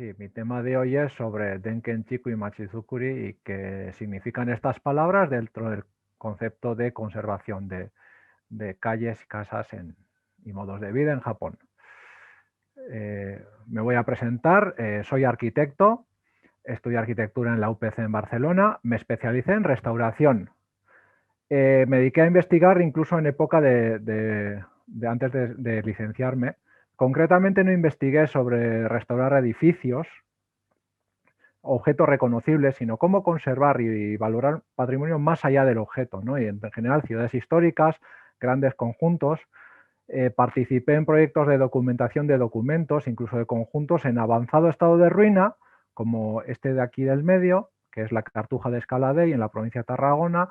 Sí, mi tema de hoy es sobre Denken-chiku y Machizukuri y qué significan estas palabras dentro del concepto de conservación de calles, casas y modos de vida en Japón. Me voy a presentar, soy arquitecto, estudié arquitectura en la UPC en Barcelona, me especialicé en restauración. Me dediqué a investigar incluso en época de antes de licenciarme. Concretamente no investigué sobre restaurar edificios, objetos reconocibles, sino cómo conservar y valorar patrimonio más allá del objeto, ¿no? Y en general ciudades históricas, grandes conjuntos. Participé en proyectos de documentación de documentos, incluso de conjuntos en avanzado estado de ruina, como este de aquí del medio, que es la Cartuja de Escaladei en la provincia de Tarragona,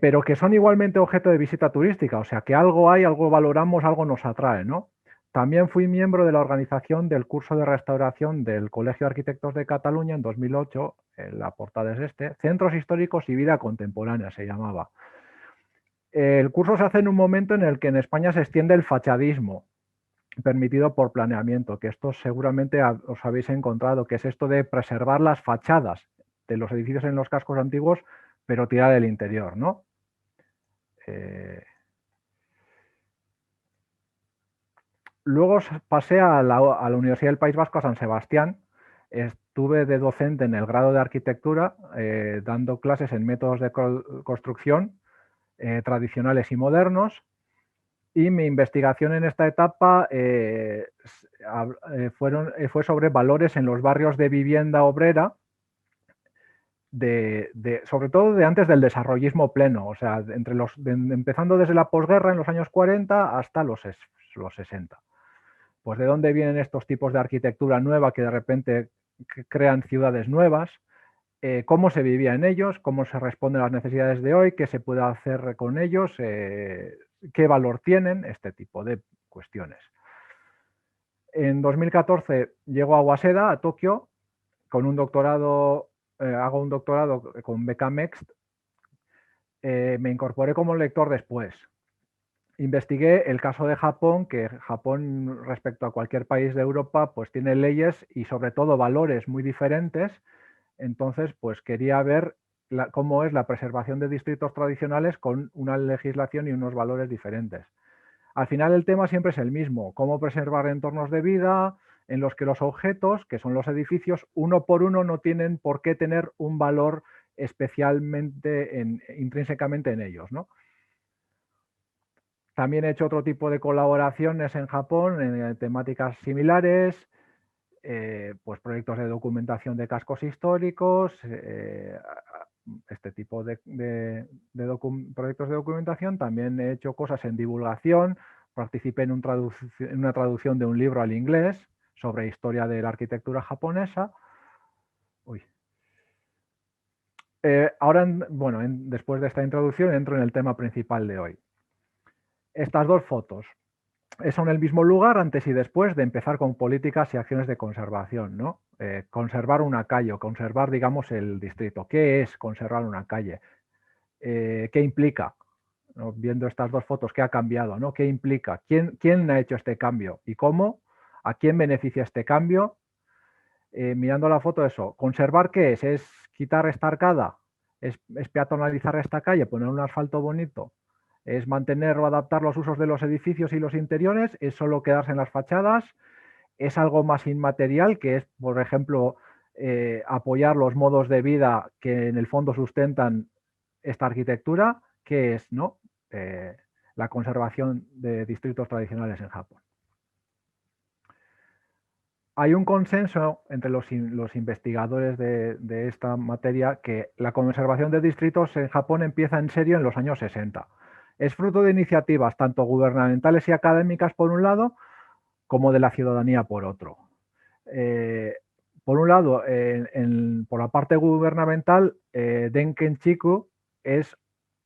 pero que son igualmente objeto de visita turística, o sea que algo hay, algo valoramos, algo nos atrae, ¿no? También fui miembro de la organización del curso de restauración del Colegio de Arquitectos de Cataluña en 2008, la portada es Centros Históricos y Vida Contemporánea se llamaba. El curso se hace en un momento en el que en España se extiende el fachadismo, permitido por planeamiento, que esto seguramente os habéis encontrado, que es esto de preservar las fachadas de los edificios en los cascos antiguos, pero tirar del interior, ¿no? Luego pasé a la Universidad del País Vasco, a San Sebastián. Estuve de docente en el grado de arquitectura, dando clases en métodos de construcción tradicionales y modernos. Y mi investigación en esta etapa fue sobre valores en los barrios de vivienda obrera, sobre todo de antes del desarrollismo pleno, o sea, empezando desde la posguerra en los años 40 hasta los 60. Pues de dónde vienen estos tipos de arquitectura nueva que de repente crean ciudades nuevas, cómo se vivía en ellos, cómo se responden a las necesidades de hoy, qué se puede hacer con ellos, qué valor tienen, este tipo de cuestiones. En 2014 llego a Waseda, a Tokio, con un doctorado, hago un doctorado con beca MEXT. Me incorporé como lector después. Investigué el caso de Japón, que Japón respecto a cualquier país de Europa pues tiene leyes y sobre todo valores muy diferentes. Entonces pues quería ver cómo es la preservación de distritos tradicionales con una legislación y unos valores diferentes. Al final el tema siempre es el mismo, cómo preservar entornos de vida en los que los objetos, que son los edificios, uno por uno no tienen por qué tener un valor especialmente intrínsecamente en ellos, ¿no? También he hecho otro tipo de colaboraciones en Japón en temáticas similares, pues proyectos de documentación de cascos históricos, este tipo de proyectos de documentación. También he hecho cosas en divulgación, participé en una traducción de un libro al inglés sobre historia de la arquitectura japonesa. Uy. Ahora, bueno, después de esta introducción entro en el tema principal de hoy. Estas dos fotos son el mismo lugar antes y después de empezar con políticas y acciones de conservación, ¿no? Conservar una calle o conservar, digamos, el distrito. ¿Qué es conservar una calle? ¿Qué implica? ¿No? Viendo estas dos fotos, ¿qué ha cambiado? ¿No? ¿Qué implica? ¿Quién ha hecho este cambio? ¿Y cómo? ¿A quién beneficia este cambio? Mirando la foto, eso. ¿Conservar qué es? ¿Es quitar esta arcada? ¿Es peatonalizar esta calle? ¿Poner un asfalto bonito? ¿Es mantener o adaptar los usos de los edificios y los interiores? ¿Es solo quedarse en las fachadas? ¿Es algo más inmaterial, que es, por ejemplo, apoyar los modos de vida que en el fondo sustentan esta arquitectura? ¿Qué es, no? La conservación de distritos tradicionales en Japón. Hay un consenso entre los investigadores de esta materia que la conservación de distritos en Japón empieza en serio en los años 60. Es fruto de iniciativas tanto gubernamentales y académicas por un lado, como de la ciudadanía por otro. Por un lado, por la parte gubernamental, Denken-chiku es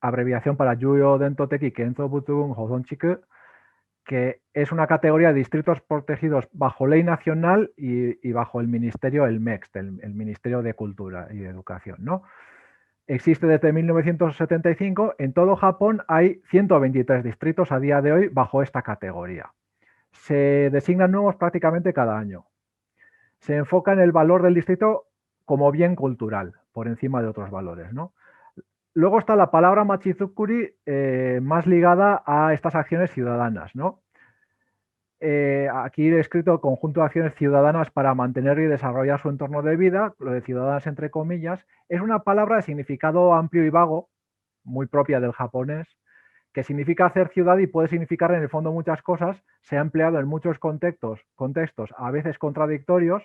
abreviación para Yuyo Dentoteki Kenzo Butsugun Hozonchiku, que es una categoría de distritos protegidos bajo ley nacional y bajo el ministerio, el MEXT, el Ministerio de Cultura y de Educación, ¿no? Existe desde 1975. En todo Japón hay 123 distritos a día de hoy bajo esta categoría. Se designan nuevos prácticamente cada año. se enfoca en el valor del distrito como bien cultural, por encima de otros valores, ¿no? Luego está la palabra machizukuri, más ligada a estas acciones ciudadanas, ¿no? Aquí he escrito conjunto de acciones ciudadanas para mantener y desarrollar su entorno de vida, lo de ciudadanas entre comillas, es una palabra de significado amplio y vago, muy propia del japonés, que significa hacer ciudad y puede significar en el fondo muchas cosas, se ha empleado en muchos contextos a veces contradictorios,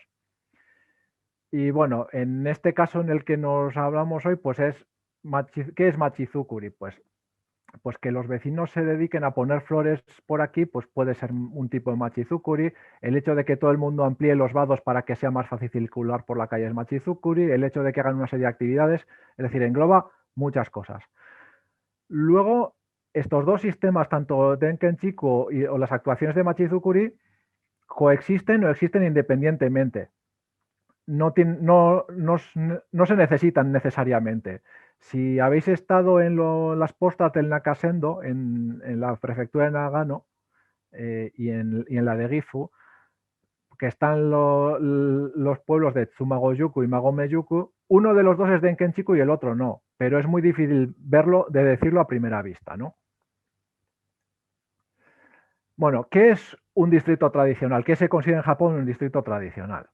y bueno, en este caso en el que nos hablamos hoy, pues es, ¿qué es machizukuri? Pues que los vecinos se dediquen a poner flores por aquí, pues puede ser un tipo de machizukuri. El hecho de que todo el mundo amplíe los vados para que sea más fácil circular por la calle es machizukuri. El hecho de que hagan una serie de actividades, es decir, engloba muchas cosas. Luego, estos dos sistemas, tanto Denken Chiku o las actuaciones de machizukuri, coexisten o existen independientemente. No se necesitan necesariamente. Si habéis estado en las postas del Nakasendo, en la prefectura de Nagano y en la de Gifu, que están los pueblos de Tsumagoyuku y Magomeyuku, uno de los dos es Denkenchiku y el otro no, pero es muy difícil verlo, de decirlo a primera vista, ¿no? Bueno, ¿qué es un distrito tradicional? ¿Qué se considera en Japón un distrito tradicional?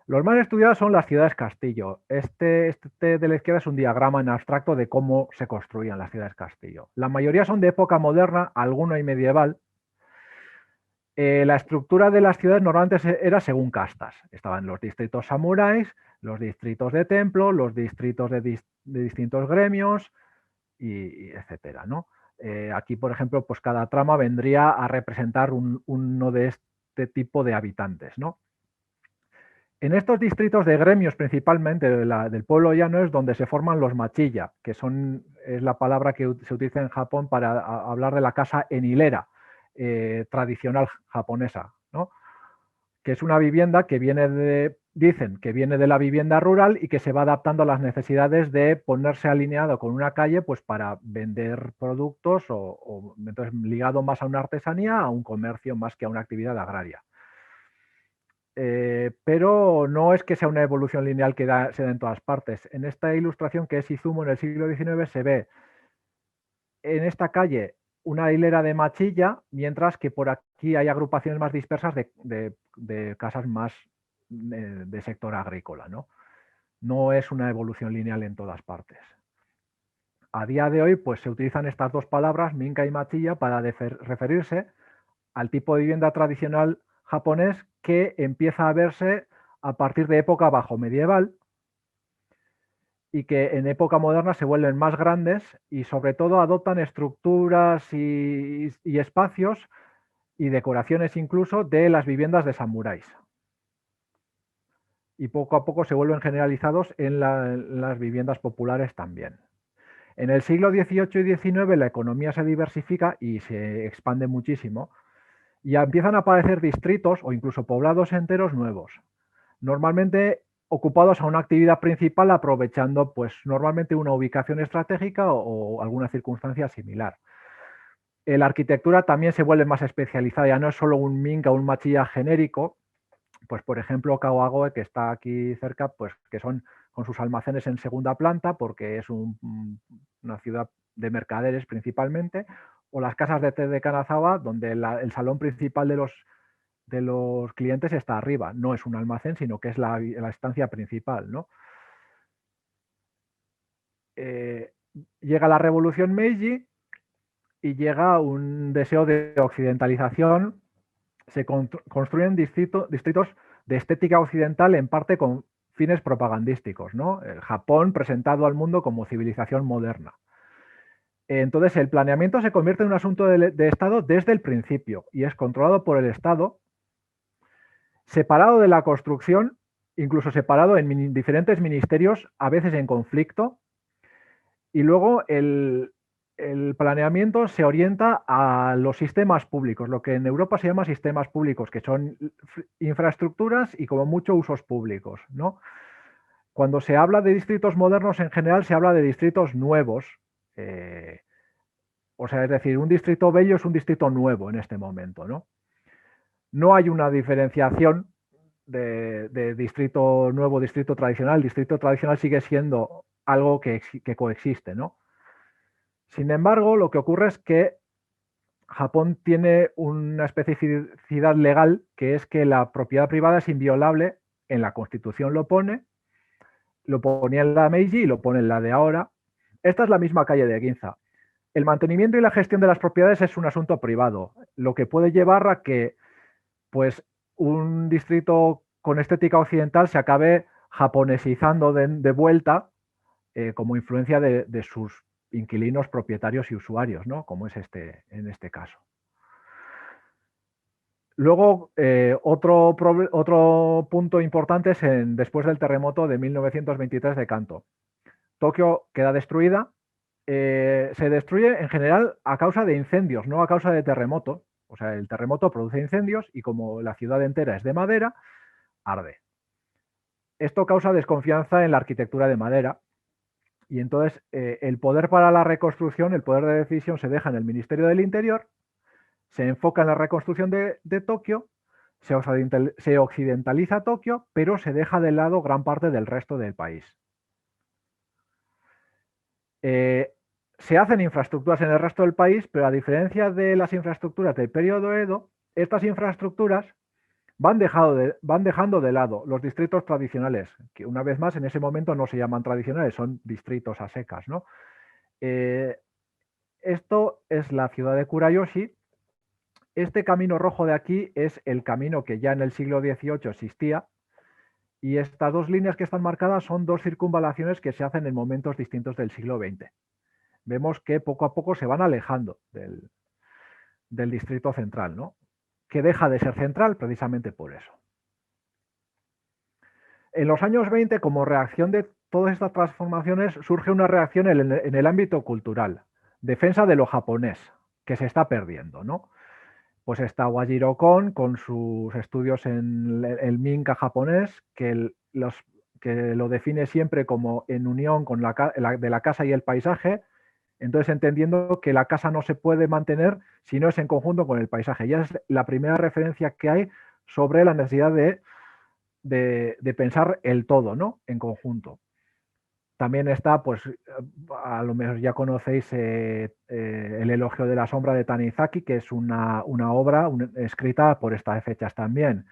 Los más estudiados son las ciudades-castillo. Este de la izquierda es un diagrama en abstracto de cómo se construían las ciudades-castillo. La mayoría son de época moderna, alguno y medieval. La estructura de las ciudades normalmente era según castas. Estaban los distritos samuráis, los distritos de templo, los distritos de distintos gremios, y etcétera, ¿no? Aquí, por ejemplo, pues cada trama vendría a representar uno de este tipo de habitantes, ¿no? En estos distritos de gremios, principalmente del pueblo llano, es donde se forman los machilla, que es la palabra que se utiliza en Japón para hablar de la casa en hilera, tradicional japonesa, ¿no? Que es una vivienda que dicen que viene de la vivienda rural y que se va adaptando a las necesidades de ponerse alineado con una calle, pues para vender productos o entonces ligado más a una artesanía, a un comercio más que a una actividad agraria. Pero no es que sea una evolución lineal que se da en todas partes. En esta ilustración, que es Izumo en el siglo XIX, se ve en esta calle una hilera de machilla, mientras que por aquí hay agrupaciones más dispersas de casas más de sector agrícola, ¿no? No es una evolución lineal en todas partes. A día de hoy, pues se utilizan estas dos palabras, minka y machilla, para referirse al tipo de vivienda tradicional japonés que empieza a verse a partir de época bajo medieval y que en época moderna se vuelven más grandes y sobre todo adoptan estructuras y espacios y decoraciones incluso de las viviendas de samuráis. Y poco a poco se vuelven generalizados en las viviendas populares también. En el siglo XVIII y XIX la economía se diversifica y se expande muchísimo y empiezan a aparecer distritos o incluso poblados enteros nuevos, normalmente ocupados a una actividad principal aprovechando pues normalmente una ubicación estratégica o alguna circunstancia similar. La arquitectura también se vuelve más especializada, ya no es solo un minka o un machilla genérico, pues por ejemplo Kawagoe, que está aquí cerca, pues que son con sus almacenes en segunda planta porque es una ciudad de mercaderes principalmente, o las casas de té de Kanazawa, donde el salón principal de los clientes está arriba, no es un almacén, sino que es la estancia principal, ¿no? Llega la revolución Meiji y llega un deseo de occidentalización. Se construyen distritos de estética occidental en parte con fines propagandísticos, ¿no? El Japón presentado al mundo como civilización moderna. Entonces el planeamiento se convierte en un asunto de Estado desde el principio y es controlado por el Estado, separado de la construcción, incluso separado en diferentes ministerios, a veces en conflicto, y luego el planeamiento se orienta a los sistemas públicos, lo que en Europa se llama sistemas públicos, que son infraestructuras y como mucho usos públicos, ¿no? Cuando se habla de distritos modernos, en general se habla de distritos nuevos, o sea, es decir, un distrito bello es un distrito nuevo en este momento, ¿no? No hay una diferenciación de distrito nuevo, distrito tradicional. El distrito tradicional sigue siendo algo que coexiste, ¿no? Sin embargo, lo que ocurre es que Japón tiene una especificidad legal, que es que la propiedad privada es inviolable. En la Constitución lo pone, lo ponía en la Meiji y lo pone en la de ahora. Esta es la misma calle de Ginza. El mantenimiento y la gestión de las propiedades es un asunto privado, lo que puede llevar a que, pues, un distrito con estética occidental se acabe japonesizando de vuelta, como influencia de sus inquilinos, propietarios y usuarios, ¿no? Como es en este caso. Luego, otro punto importante es después del terremoto de 1923 de Kanto. Tokio queda destruida. Se destruye en general a causa de incendios, no a causa de terremoto. O sea, el terremoto produce incendios y como la ciudad entera es de madera, arde. Esto causa desconfianza en la arquitectura de madera y entonces el poder para la reconstrucción, el poder de decisión se deja en el Ministerio del Interior, se enfoca en la reconstrucción de Tokio, se occidentaliza Tokio, pero se deja de lado gran parte del resto del país. Se hacen infraestructuras en el resto del país, pero a diferencia de las infraestructuras del periodo Edo, estas infraestructuras van dejando de lado los distritos tradicionales, que una vez más en ese momento no se llaman tradicionales, son distritos a secas, ¿no? Esto es la ciudad de Kurayoshi. Este camino rojo de aquí es el camino que ya en el siglo XVIII existía, y estas dos líneas que están marcadas son dos circunvalaciones que se hacen en momentos distintos del siglo XX. Vemos que poco a poco se van alejando del distrito central, ¿no? Que deja de ser central precisamente por eso. En los años 20, como reacción de todas estas transformaciones, surge una reacción en el ámbito cultural, defensa de lo japonés, que se está perdiendo, ¿no? Pues está Wajiro Kon con sus estudios en el Minka japonés, que lo define siempre como en unión con de la casa y el paisaje. Entonces, entendiendo que la casa no se puede mantener si no es en conjunto con el paisaje. Ya es la primera referencia que hay sobre la necesidad de pensar el todo, ¿no? En conjunto. También está, pues, a lo mejor ya conocéis el elogio de la sombra de Tanizaki, que es una obra escrita por estas fechas también.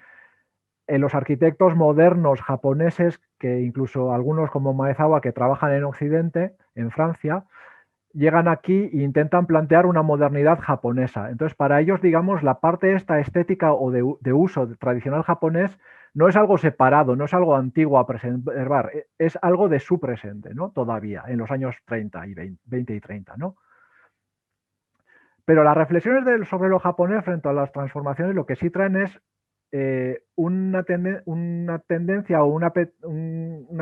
En los arquitectos modernos japoneses, que incluso algunos como Maezawa, que trabajan en Occidente, en Francia, llegan aquí e intentan plantear una modernidad japonesa. Entonces, para ellos, digamos, la parte esta estética o de uso tradicional japonés no es algo separado, no es algo antiguo a preservar, es algo de su presente, ¿no? Todavía, en los años 30 y 20 y 30, ¿no? Pero las reflexiones sobre lo japonés frente a las transformaciones lo que sí traen es una tendencia o una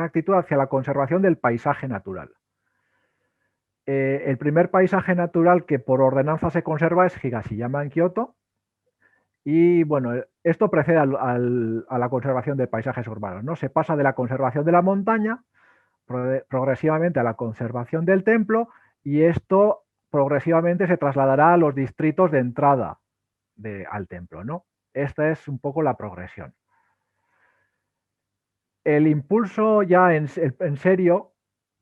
actitud hacia la conservación del paisaje natural. El primer paisaje natural que por ordenanza se conserva es Higashiyama en Kioto. Y bueno, esto precede a la conservación de paisajes urbanos, ¿no? Se pasa de la conservación de la montaña progresivamente a la conservación del templo, y esto progresivamente se trasladará a los distritos de entrada al templo, ¿no? Esta es un poco la progresión. El impulso ya en serio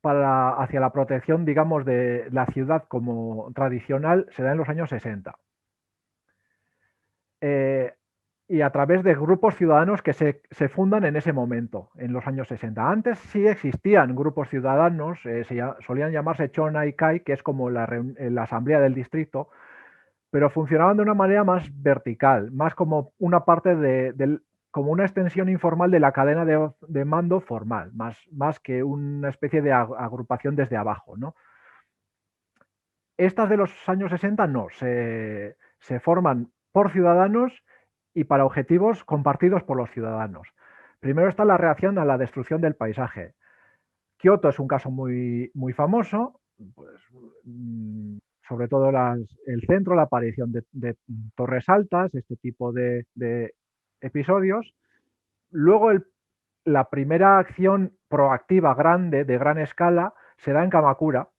hacia la protección, digamos, de la ciudad como tradicional se da en los años 60. Y a través de grupos ciudadanos que se fundan en ese momento, en los años 60. Antes sí existían grupos ciudadanos, solían llamarse Chonai-kai, que es como la asamblea del distrito, pero funcionaban de una manera más vertical, más como una parte como una extensión informal de la cadena de mando formal, más que una especie de agrupación desde abajo, ¿no? Estas de los años 60 no, se forman por ciudadanos y para objetivos compartidos por los ciudadanos. Primero está la reacción a la destrucción del paisaje. Kioto es un caso muy, muy famoso, pues, sobre todo el centro, la aparición de torres altas, este tipo de episodios. Luego la primera acción proactiva grande, de gran escala, se da en Kamakura,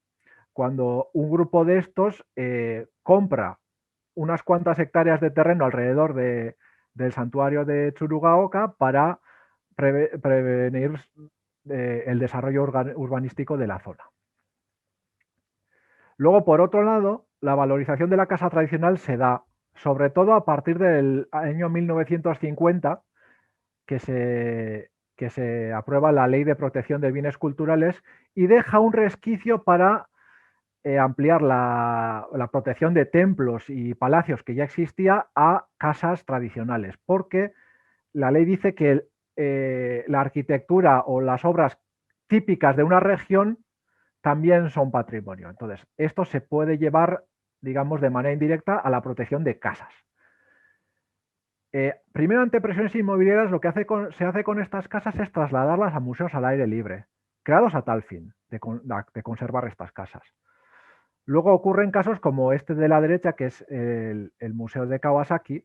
cuando un grupo de estos compra unas cuantas hectáreas de terreno alrededor del santuario de Tsurugaoka para prevenir el desarrollo urbanístico de la zona. Luego, por otro lado, la valorización de la casa tradicional se da sobre todo a partir del año 1950, que se aprueba la Ley de Protección de Bienes Culturales y deja un resquicio para ampliar la protección de templos y palacios que ya existía a casas tradicionales, porque la ley dice que la arquitectura o las obras típicas de una región también son patrimonio. Entonces, esto se puede llevar, digamos, de manera indirecta a la protección de casas. Primero, ante presiones inmobiliarias, lo que se hace con estas casas es trasladarlas a museos al aire libre, creados a tal fin, de conservar estas casas. Luego ocurren casos como este de la derecha, que es el Museo de Kawasaki.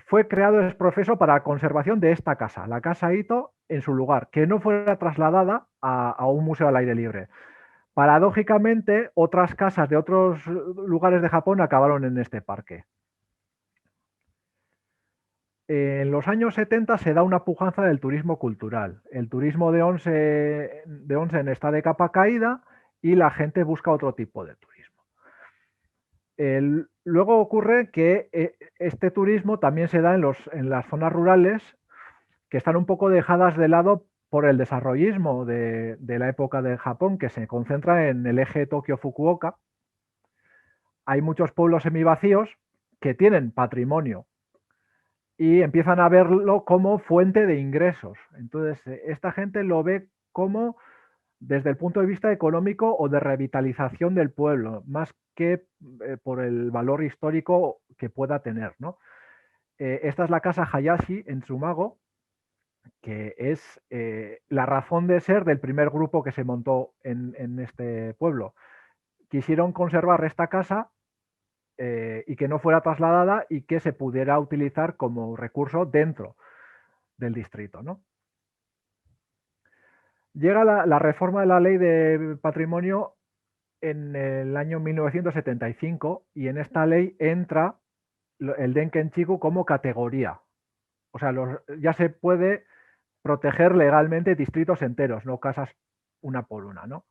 Fue creado ex profeso para la conservación de esta casa, la casa Ito, en su lugar, que no fuera trasladada a un museo al aire libre. Paradójicamente, otras casas de otros lugares de Japón acabaron en este parque. En los años 70 se da una pujanza del turismo cultural. El turismo de onsen está de capa caída y la gente busca otro tipo de turismo. Luego ocurre que este turismo también se da en las zonas rurales, que están un poco dejadas de lado por el desarrollismo de la época de Japón, que se concentra en el eje Tokio-Fukuoka. Hay muchos pueblos semivacíos que tienen patrimonio y empiezan a verlo como fuente de ingresos. Entonces, esta gente lo ve como desde el punto de vista económico o de revitalización del pueblo, más que por el valor histórico que pueda tener, ¿no? Esta es la casa Hayashi en Tsumago, que es la razón de ser del primer grupo que se montó en este pueblo. Quisieron conservar esta casa y que no fuera trasladada y que se pudiera utilizar como recurso dentro del distrito, ¿no? Llega la reforma de la ley de patrimonio en el año 1975 y en esta ley entra el Denkenchiku como categoría. O sea, ya se puede proteger legalmente distritos enteros, no casas una por una, ¿no?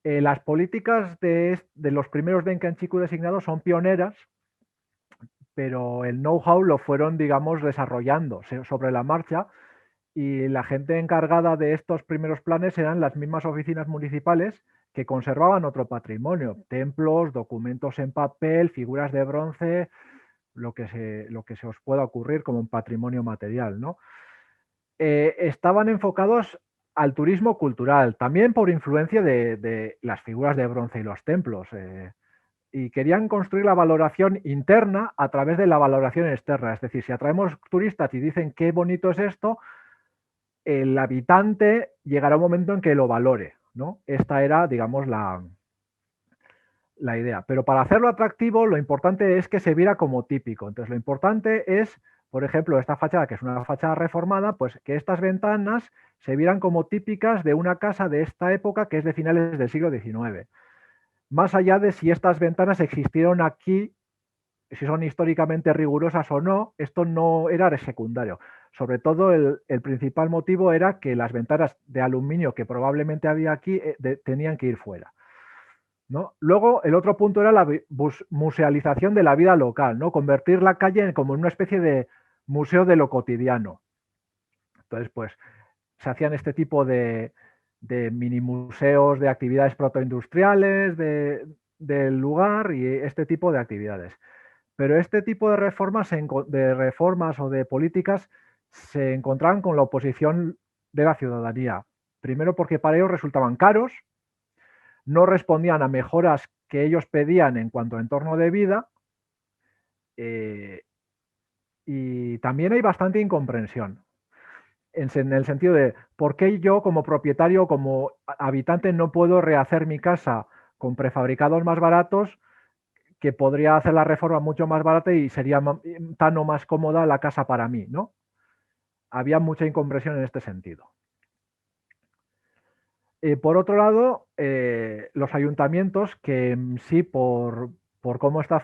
Las políticas de los primeros Denkenchiku designados son pioneras, pero el know-how lo fueron, digamos, desarrollando sobre la marcha y la gente encargada de estos primeros planes eran las mismas oficinas municipales que conservaban otro patrimonio, templos, documentos en papel, figuras de bronce, lo que se os pueda ocurrir como un patrimonio material, ¿no? Estaban enfocados al turismo cultural, también por influencia de las figuras de bronce y los templos, y querían construir la valoración interna a través de la valoración externa. Es decir, si atraemos turistas y dicen qué bonito es esto, el habitante llegará un momento en que lo valore, ¿no? Esta era, digamos, la idea. Pero para hacerlo atractivo, lo importante es que se viera como típico. Entonces, lo importante es, por ejemplo, esta fachada, que es una fachada reformada, pues que estas ventanas se vieran como típicas de una casa de esta época, que es de finales del siglo XIX. Más allá de si estas ventanas existieron aquí, si son históricamente rigurosas o no, esto no era secundario. Sobre todo el principal motivo era que las ventanas de aluminio que probablemente había aquí tenían que ir fuera, ¿no? Luego, el otro punto era la musealización de la vida local, ¿no? Convertir la calle como en una especie de museo de lo cotidiano. Entonces, pues, se hacían este tipo de mini museos de actividades protoindustriales del lugar y este tipo de actividades. Pero este tipo de reformas o de políticas se encontraban con la oposición de la ciudadanía. Primero porque para ellos resultaban caros, no respondían a mejoras que ellos pedían en cuanto a entorno de vida, y también hay bastante incomprensión en el sentido de por qué yo como propietario, como habitante, no puedo rehacer mi casa con prefabricados más baratos, que podría hacer la reforma mucho más barata y sería tan o más cómoda la casa para mí, ¿no? Había mucha incomprensión en este sentido. Por otro lado, los ayuntamientos, que sí, por cómo está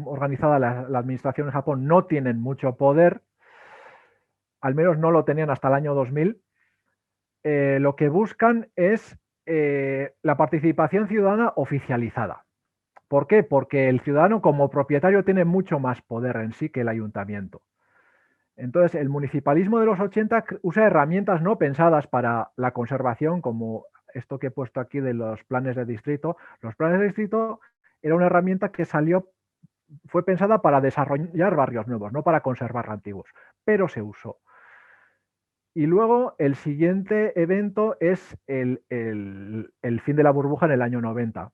organizada la administración en Japón, no tienen mucho poder, al menos no lo tenían hasta el año 2000, lo que buscan es la participación ciudadana oficializada. ¿Por qué? Porque el ciudadano como propietario tiene mucho más poder en sí que el ayuntamiento. Entonces, el municipalismo de los 80 usa herramientas no pensadas para la conservación, como esto que he puesto aquí de los planes de distrito. Los planes de distrito era una herramienta que fue pensada para desarrollar barrios nuevos, no para conservar antiguos, pero se usó. Y luego el siguiente evento es el fin de la burbuja en el año 90.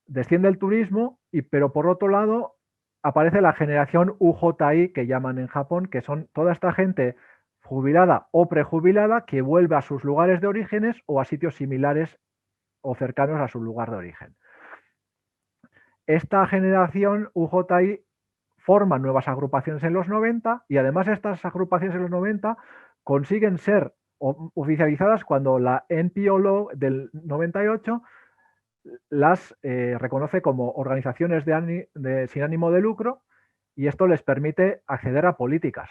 Desciende el turismo, pero por otro lado aparece la generación UJI, que llaman en Japón, que son toda esta gente jubilada o prejubilada que vuelve a sus lugares de orígenes o a sitios similares o cercanos a su lugar de origen. Esta generación UJI forma nuevas agrupaciones en los 90 y además estas agrupaciones en los 90 consiguen ser oficializadas cuando la NPO Law del 98 las reconoce como organizaciones sin ánimo de lucro y esto les permite acceder a políticas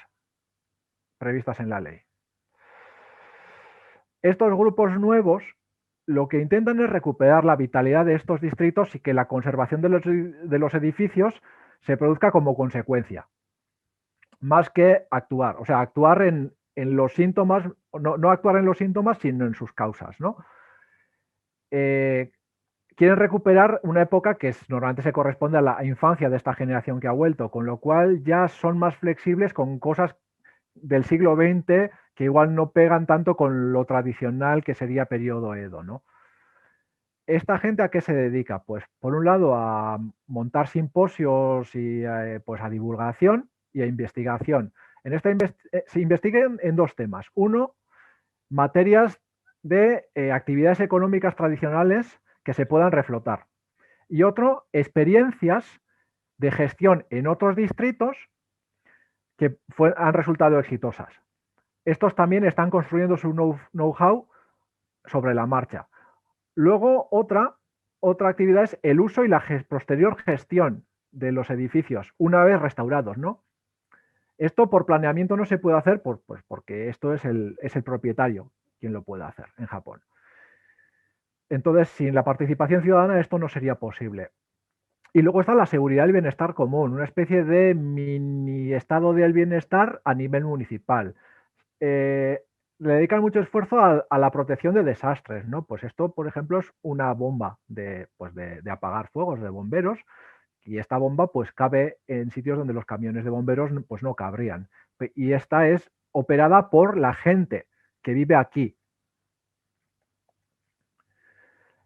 previstas en la ley. Estos grupos nuevos lo que intentan es recuperar la vitalidad de estos distritos y que la conservación de los edificios se produzca como consecuencia, más que actuar. O sea, actuar en los síntomas, no actuar en los síntomas, sino en sus causas, ¿no? Quieren recuperar una época que normalmente se corresponde a la infancia de esta generación que ha vuelto, con lo cual ya son más flexibles con cosas del siglo XX que igual no pegan tanto con lo tradicional que sería periodo Edo, ¿no? ¿Esta gente a qué se dedica? Pues por un lado a montar simposios y pues a divulgación y a investigación. En esta se investigan en dos temas. Uno, materias de actividades económicas tradicionales que se puedan reflotar. Y otro, experiencias de gestión en otros distritos que han resultado exitosas. Estos también están construyendo su know-how sobre la marcha. Luego, otra actividad es el uso y la posterior gestión de los edificios una vez restaurados, ¿no? Esto por planeamiento no se puede hacer pues porque esto es el propietario quien lo puede hacer en Japón. Entonces, sin la participación ciudadana esto no sería posible. Y luego está la seguridad y el bienestar común, una especie de mini estado del bienestar a nivel municipal. Le dedican mucho esfuerzo a la protección de desastres, ¿no? Pues esto, por ejemplo, es una bomba de apagar fuegos, de bomberos, y esta bomba pues cabe en sitios donde los camiones de bomberos pues no cabrían. Y esta es operada por la gente que vive aquí.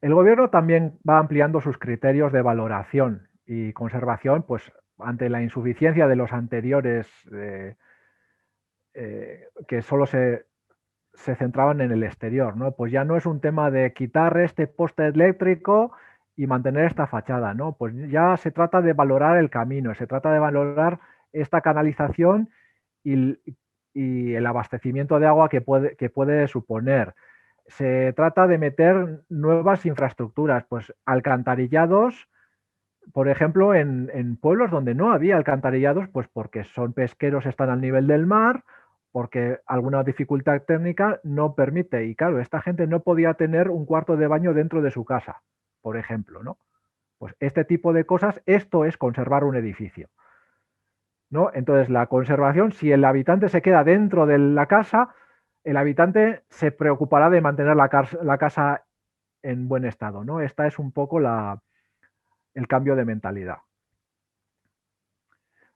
El gobierno también va ampliando sus criterios de valoración y conservación, pues ante la insuficiencia de los anteriores que solo se centraban en el exterior, ¿no? Pues ya no es un tema de quitar este poste eléctrico y mantener esta fachada, ¿no? Pues ya se trata de valorar el camino, se trata de valorar esta canalización y el abastecimiento de agua que puede suponer. Se trata de meter nuevas infraestructuras, pues alcantarillados, por ejemplo, en pueblos donde no había alcantarillados, pues porque son pesqueros, están al nivel del mar, porque alguna dificultad técnica no permite. Y claro, esta gente no podía tener un cuarto de baño dentro de su casa, por ejemplo, ¿no? Pues este tipo de cosas, esto es conservar un edificio, ¿no? Entonces, la conservación, si el habitante se queda dentro de la casa, el habitante se preocupará de mantener la casa en buen estado, ¿no? Esta es un poco el cambio de mentalidad.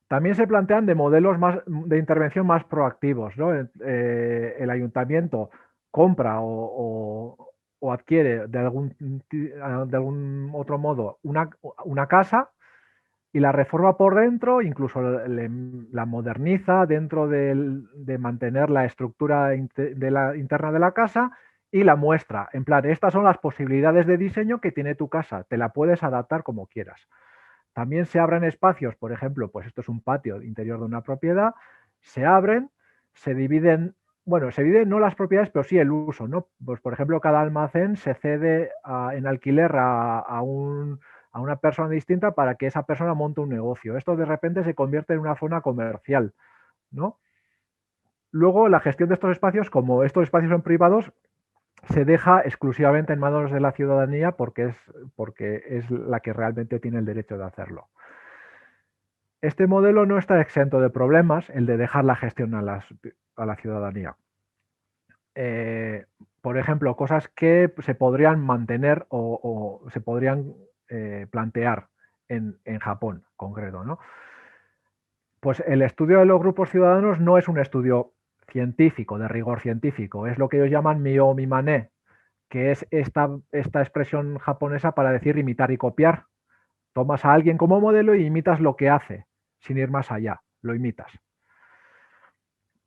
También se plantean de modelos de intervención más proactivos, ¿no? El ayuntamiento compra o adquiere de algún otro modo una casa y la reforma por dentro, incluso la moderniza dentro de mantener la estructura interna de la casa y la muestra. En plan, estas son las posibilidades de diseño que tiene tu casa, te la puedes adaptar como quieras. También se abren espacios, por ejemplo, pues esto es un patio interior de una propiedad, se abren, se dividen, bueno, se dividen no las propiedades, pero sí el uso, ¿no? Pues por ejemplo, cada almacén se cede en alquiler a una persona distinta para que esa persona monte un negocio. Esto de repente se convierte en una zona comercial, ¿no? Luego, la gestión de estos espacios, como estos espacios son privados, se deja exclusivamente en manos de la ciudadanía porque es la que realmente tiene el derecho de hacerlo. Este modelo no está exento de problemas, el de dejar la gestión a la ciudadanía. Por ejemplo, cosas que se podrían mantener o se podrían plantear en Japón, concreto, ¿no? Pues el estudio de los grupos ciudadanos no es un estudio científico, de rigor científico, es lo que ellos llaman mio mimane, que es esta expresión japonesa para decir imitar y copiar. Tomas a alguien como modelo y imitas lo que hace, sin ir más allá, lo imitas.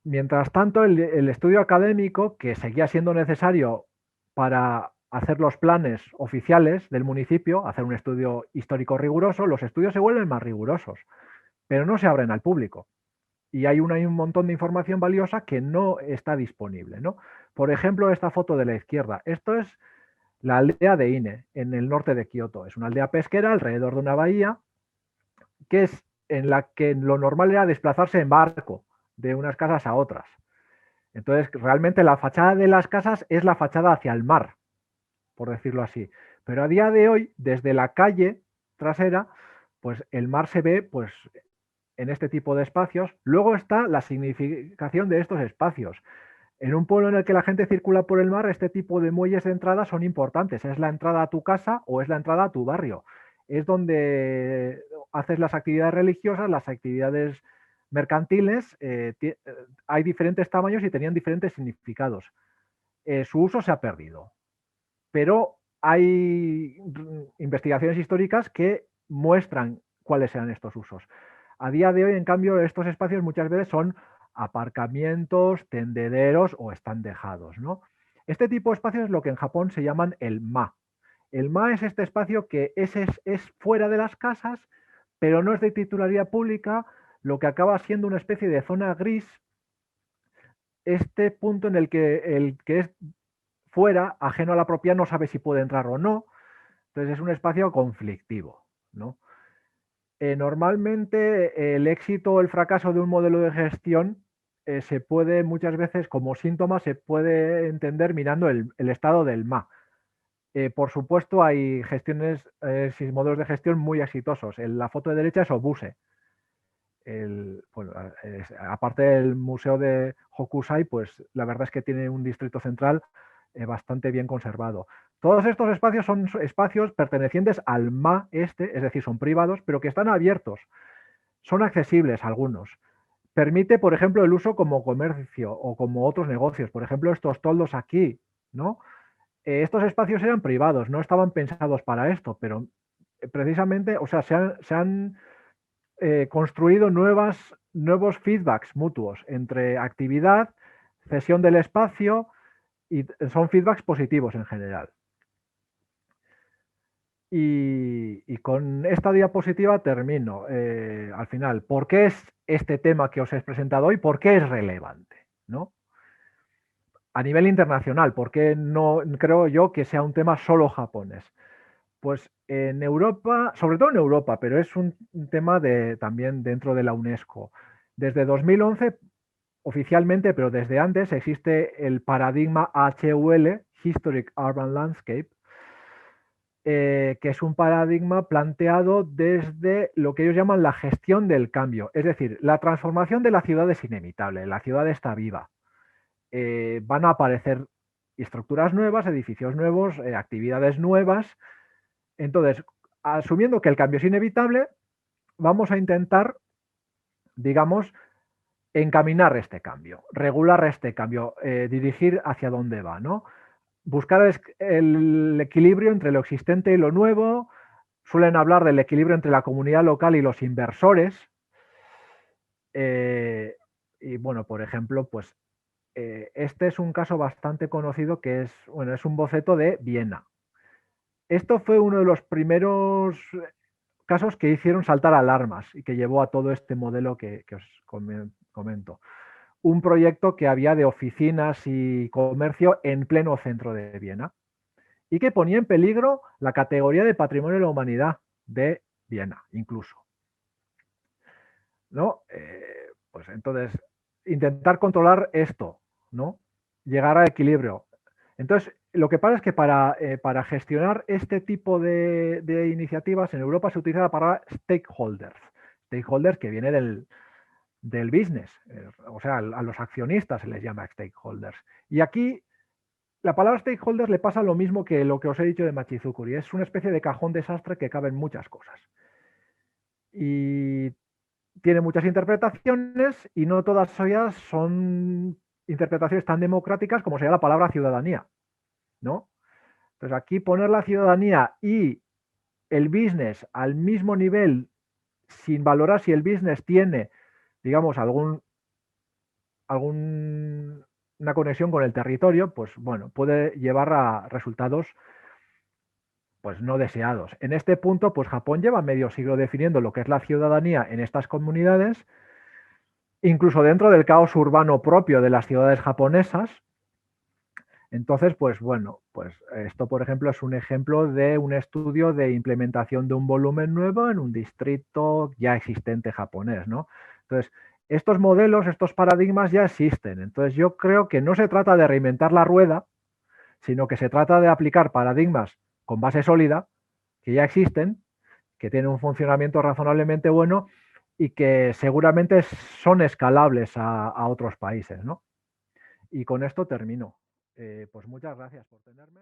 Mientras tanto, el estudio académico, que seguía siendo necesario para hacer los planes oficiales del municipio, hacer un estudio histórico riguroso, los estudios se vuelven más rigurosos, pero no se abren al público. Y hay un montón de información valiosa que no está disponible, ¿no? Por ejemplo, esta foto de la izquierda. Esto es la aldea de Ine, en el norte de Kioto. Es una aldea pesquera alrededor de una bahía, que es en la que lo normal era desplazarse en barco de unas casas a otras. Entonces, realmente la fachada de las casas es la fachada hacia el mar, por decirlo así. Pero a día de hoy, desde la calle trasera, pues el mar se ve pues, en este tipo de espacios. Luego está la significación de estos espacios. En un pueblo en el que la gente circula por el mar, este tipo de muelles de entrada son importantes. Es la entrada a tu casa o es la entrada a tu barrio. Es donde haces las actividades religiosas, las actividades mercantiles. Hay diferentes tamaños y tenían diferentes significados. Su uso se ha perdido, pero hay investigaciones históricas que muestran cuáles eran estos usos. A día de hoy, en cambio, estos espacios muchas veces son aparcamientos, tendederos o están dejados, ¿no? Este tipo de espacios es lo que en Japón se llaman el ma. El ma es este espacio que es fuera de las casas, pero no es de titularidad pública, lo que acaba siendo una especie de zona gris, este punto en el que es fuera, ajeno a la propiedad, no sabe si puede entrar o no. Entonces es un espacio conflictivo, ¿no? Normalmente el éxito o el fracaso de un modelo de gestión se puede muchas veces, como síntoma, se puede entender mirando el estado del MA. Por supuesto, hay modelos de gestión muy exitosos. En la foto de derecha es Obuse. Bueno, aparte del museo de Hokusai, pues la verdad es que tiene un distrito central bastante bien conservado. Todos estos espacios son espacios pertenecientes al MA es decir, son privados, pero que están abiertos. Son accesibles algunos. Permite, por ejemplo, el uso como comercio o como otros negocios. Por ejemplo, estos toldos aquí, ¿no? Estos espacios eran privados, no estaban pensados para esto, pero precisamente, o sea, se han construido nuevos feedbacks mutuos entre actividad, cesión del espacio, y son feedbacks positivos en general. Y con esta diapositiva termino. Al final, ¿por qué es este tema que os he presentado hoy? ¿Por qué es relevante? ¿No? A nivel internacional, ¿por qué no creo yo que sea un tema solo japonés? Pues en Europa, sobre todo en Europa, pero es un tema también dentro de la UNESCO. Desde 2011, oficialmente, pero desde antes, existe el paradigma HUL, Historic Urban Landscape, que es un paradigma planteado desde lo que ellos llaman la gestión del cambio. Es decir, la transformación de la ciudad es inevitable, la ciudad está viva. Van a aparecer estructuras nuevas, edificios nuevos, actividades nuevas. Entonces, asumiendo que el cambio es inevitable, vamos a intentar, digamos, encaminar este cambio, regular este cambio, dirigir hacia dónde va, ¿no? Buscar el equilibrio entre lo existente y lo nuevo. Suelen hablar del equilibrio entre la comunidad local y los inversores. Y bueno, por ejemplo, pues este es un caso bastante conocido que es un boceto de Viena. Esto fue uno de los primeros casos que hicieron saltar alarmas y que llevó a todo este modelo que os comento. Un proyecto que había de oficinas y comercio en pleno centro de Viena y que ponía en peligro la categoría de Patrimonio de la Humanidad de Viena, incluso. ¿No? Pues entonces, intentar controlar esto, ¿no? Llegar al equilibrio. Entonces, lo que pasa es que para gestionar este tipo de iniciativas en Europa se utiliza la palabra stakeholders. Stakeholders que viene del business, o sea, a los accionistas se les llama stakeholders. Y aquí la palabra stakeholders le pasa lo mismo que lo que os he dicho de Machizukuri, es una especie de cajón desastre que caben muchas cosas. Y tiene muchas interpretaciones y no todas ellas son interpretaciones tan democráticas como sería la palabra ciudadanía, ¿no? Entonces aquí poner la ciudadanía y el business al mismo nivel sin valorar si el business tiene, digamos, una conexión con el territorio, pues bueno, puede llevar a resultados pues no deseados. En este punto, pues Japón lleva medio siglo definiendo lo que es la ciudadanía en estas comunidades, incluso dentro del caos urbano propio de las ciudades japonesas. Entonces, pues bueno, pues esto, por ejemplo, es un ejemplo de un estudio de implementación de un volumen nuevo en un distrito ya existente japonés, ¿no? Entonces, estos modelos, estos paradigmas ya existen. Entonces, yo creo que no se trata de reinventar la rueda, sino que se trata de aplicar paradigmas con base sólida, que ya existen, que tienen un funcionamiento razonablemente bueno y que seguramente son escalables a otros países, ¿no? Y con esto termino. Pues muchas gracias por tenerme.